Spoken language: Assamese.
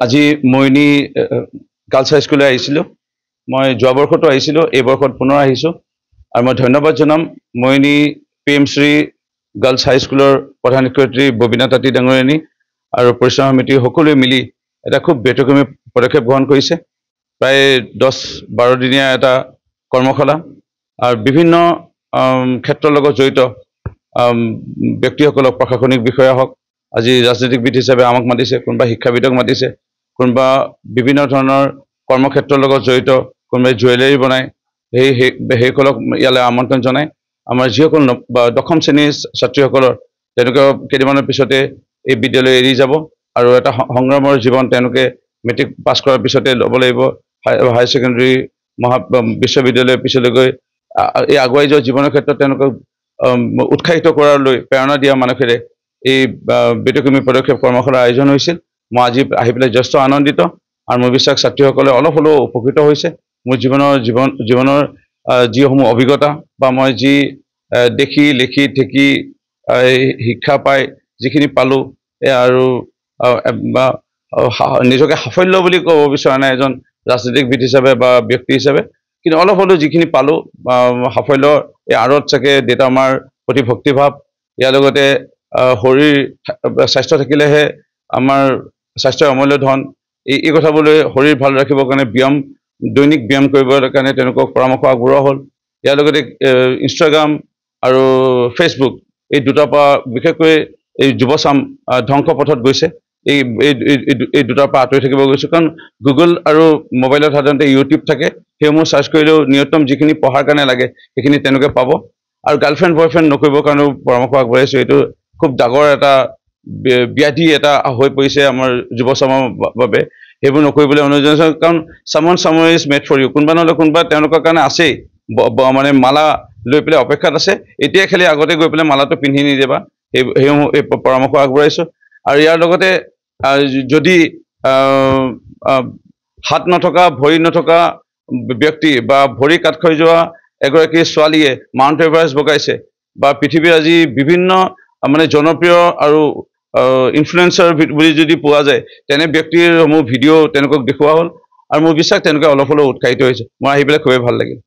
আজি মইনি গাৰ্লছ হাই স্কুললৈ আহিছিলোঁ। মই যোৱা বৰ্ষতো আহিছিলোঁ, এই বৰ্ষত পুনৰ আহিছোঁ আৰু মই ধন্যবাদ জনাম মইনি PMশ্ৰী গাৰ্লছ হাই স্কুলৰ প্ৰধান শিক্ষয়িত্ৰী ববিনা তাঁতী ডাঙৰীয়ানী আৰু পৰিচালনা সমিতি সকলোৱে মিলি এটা খুব ব্যতিক্ৰমী পদক্ষেপ গ্ৰহণ কৰিছে। প্ৰায় 10-12 দিনীয়া এটা কৰ্মশালা আৰু বিভিন্ন ক্ষেত্ৰৰ লগত জড়িত ব্যক্তিসকলক, প্ৰশাসনিক বিষয়া হওক, আজি ৰাজনৈতিকবিদ হিচাপে আমাক মাতিছে, কোনোবা শিক্ষাবিদক মাতিছে, কোনোবা বিভিন্ন ধৰণৰ কৰ্মক্ষেত্ৰৰ লগত জড়িত, কোনোবাই জুৱেলাৰী বনায়, সেইসকলক ইয়ালৈ আমন্ত্ৰণ জনায়। আমাৰ যিসকল দশম শ্ৰেণীৰ ছাত্ৰীসকলৰ তেওঁলোকে কেইদিনমানৰ পিছতে এই বিদ্যালয় এৰি যাব আৰু এটা সংগ্ৰামৰ জীৱন তেওঁলোকে মেট্ৰিক পাছ কৰাৰ পিছতে ল'ব লাগিব। হায়াৰ ছেকেণ্ডেৰী বিশ্ববিদ্যালয়ৰ পিছলৈ গৈ এই আগুৱাই যোৱা জীৱনৰ ক্ষেত্ৰত তেওঁলোকক উৎসাহিত কৰালৈ প্ৰেৰণা দিয়া মানসেৰে এই ব্যতিক্ৰমী পদক্ষেপ কৰ্মশালাৰ আয়োজন হৈছিল। মই আজি আহি পেলাই যথেষ্ট আনন্দিত আৰু মোৰ বিশ্বাস ছাত্ৰীসকলে অলপ হ'লেও উপকৃত হৈছে। মোৰ জীৱনৰ যিসমূহ অভিজ্ঞতা বা মই যি দেখি লিখি ঠেকি শিক্ষা পাই যিখিনি পালোঁ আৰু নিজকে সাফল্য বুলি ক'ব বিচৰা নাই এজন ৰাজনীতিকবিদ হিচাপে বা ব্যক্তি হিচাপে, কিন্তু অলপ হ'লেও যিখিনি পালোঁ সাফল্য এই আঁৰত চাগে দেউতা মাৰ প্ৰতি ভক্তিভাৱ, ইয়াৰ লগতে শৰীৰ স্বাস্থ্য থাকিলেহে আমাৰ স্বাস্থ্যৰ অমূল্য ধন। এই কথাবোৰলৈ শৰীৰ ভাল ৰাখিবৰ কাৰণে দৈনিক ব্যায়াম কৰিবৰ কাৰণে তেওঁলোকক পৰামৰ্শ আগবঢ়োৱা হ'ল। ইয়াৰ লগতে ইনষ্টাগ্ৰাম আৰু ফেচবুক এই দুটাৰ পৰা বিশেষকৈ এই যুৱচাম ধ্বংস পথত গৈছে। এই দুটাৰ পৰা আঁতৰি থাকিব গৈছোঁ, কাৰণ গুগল আৰু মোবাইলত সাধাৰণতে ইউটিউব থাকে, সেইসমূহ চাৰ্চ কৰিলেও ন্যূনতম যিখিনি পঢ়াৰ কাৰণে লাগে সেইখিনি তেওঁলোকে পাব। আৰু গাৰ্লফ্ৰেণ্ড বয়ফ্ৰেণ্ড নকৰিবৰ কাৰণেও পৰামৰ্শ আগবঢ়াইছোঁ। এইটো খুব ডাঙৰ এটা ব্যাধি এটা হৈ পৰিছে আমাৰ যুৱচামৰ বাবে। সেইবোৰ নকৰিবলৈ অনুৰোধ জনাইছোঁ, কাৰণ someone is made for you, কোনোবা নহ'লে কোনোবা তেওঁলোকৰ কাৰণে আছেই, মানে মালা লৈ পেলাই অপেক্ষাত আছে। এতিয়া খালি আগতে গৈ পেলাই মালাটো পিন্ধি নিদিবা, সেইসমূহ এই পৰামৰ্শ আগবঢ়াইছোঁ। আৰু ইয়াৰ লগতে যদি হাত নথকা ভৰি নথকা ব্যক্তি বা ভৰি কাট খাই যোৱা এগৰাকী ছোৱালীয়ে মাউণ্ট এভাৰেষ্ট বগাইছে বা পৃথিৱীৰ আজি বিভিন্ন মানে জনপ্ৰিয় আৰু ইনফ্লুৱেঞ্চাৰ বুলি যদি পোৱা যায়, তেনে ব্যক্তিসমূহ ভিডিঅ' তেওঁলোকক দেখুওৱা হ'ল আৰু মোৰ বিশ্বাস তেওঁলোকে অলপ হ'লেও উৎসাহিত হৈছে। মই আহি পেলাই খুবেই ভাল লাগিল।